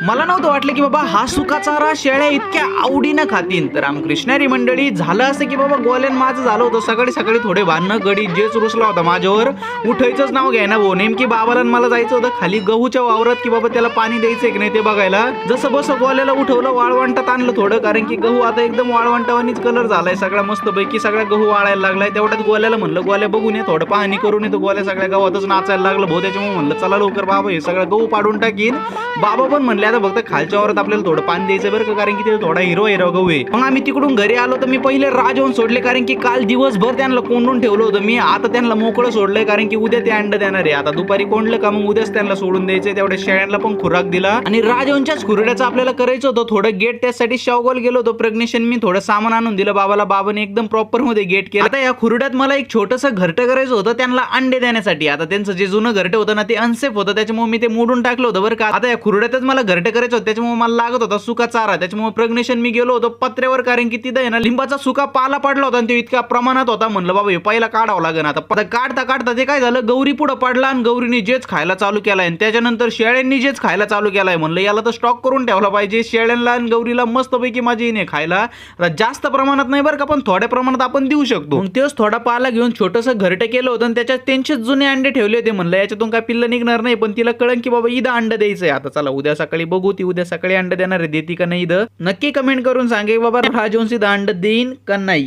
मला नव्हतं वाटलं की बाबा हा सुका चारा शेळ्या इतक्या आवडीनं खातीन. तर रामकृष्णारी मंडळी, झालं असं की बाबा गोल्यान माझं झालं होतं सकाळी सकाळी थोडे भांडणं, गडी जेच रुसला होता माझ्यावर, उठायचंच नाव घ्यायना भाऊ. नेमकी बाबाला मला जायचं होतं खाली गहूच्या वावरात की बाबा त्याला पाणी द्यायचंय की नाही ते बघायला. जसं बस गोल्याला उठवलं, वाळवंटात आणलं थोडं, कारण की गहू आता एकदम वाळवंटावानीच कलर झालाय सगळा, मस्तपैकी सगळा गहू वाळायला लागलाय. तेवढ्यात गोल्याला म्हणलं गोल्या बघून ये, थोडं पाहणी करून येतो. गोल्या सगळ्या गावातच नाचायला लागलं भाऊ. त्याच्यामुळे म्हणलं चला लवकर बाबा हे सगळं गहू पाडून टाकीन. बाबा पण म्हणले आता फक्त खालच्या वावरात आपल्याला थोडं पाणी द्यायचं बरं का, कारण की ते थोडा हिरो गहू आहे. मग आम्ही तिकडून घरी आलो तर मी पहिले राजवून सोडले, कारण की काल दिवसभर त्यांना कोंडून ठेवलं होतं मी. आता त्यांना मोकळं सोडलंय, कारण की उद्या ते अंड देणार आहे. आता दुपारी कोंडलं का मग उद्याच त्यांना सोडून द्यायचंय. तेवढ्या शेळ्यांना पण खुराक दिला आणि राजवंच्याच खुरड्याचं आपल्याला करायचं होतं थोडं गेट. त्यासाठी शावगोल गेलो होतो प्रज्ञेशन. मी थोडं सामान आणून दिलं बाबाला. बाबाने एकदम प्रॉपर मध्ये गेट केलं. आता या खुरड्यात मला एक छोटंसं घरटं करायचं होतं त्यांना अंडे देण्यासाठी. आता त्यांचं जे जुनं घरटं होतं ना ते अनसेफ होतं, त्याच्यामुळे मी ते मोडून टाकलं होतं बरं का. आता या खुरड्यातच मला घरटं करायचं होतं, त्याच्यामुळे मला लागत होता सुका चारा. त्याच्यामुळे प्रज्ञेशन मी गेलो होतो पत्र्यावर, कारण की तिथं आहे ना लिंबाचा सुका पाला पडला होता आणि तो इतक्या प्रमाणात होता. म्हणलं बाबा हे पहिला काढावं लागेल. आता काढता काढता ते काय झालं, गौरी पुढं पडला आणि गौरीने जेच खायला चालू केलाय आणि त्याच्यानंतर शेळ्यांनी जेच खायला चालू केलाय. म्हणलं याला तर स्टॉक करून ठेवला पाहिजे. शेळ्यांना आणि गौरीला मस्तपैकी माझी येणे खायला. आता जास्त प्रमाणात नाही बरं का, पण थोड्या प्रमाणात आपण देऊ शकतो. मग तेच थोडा पाला घेऊन छोटंसं घरटं केलं होतं आणि त्याच्यात त्यांचेच जुने अंडे ठेवले होते. म्हणलं याच्यातून काय पिल्लं निघणार नाही, पण तिला कळन की बाबा इथं अंड द्यायचंय. आता चला उद्या सकाळी बघू ती उद्या सकाळी अंड देणार आहे, देती का नाही. इथं नक्की कमेंट करून सांगे बाबा राजवंशी अंड देईन का नाही.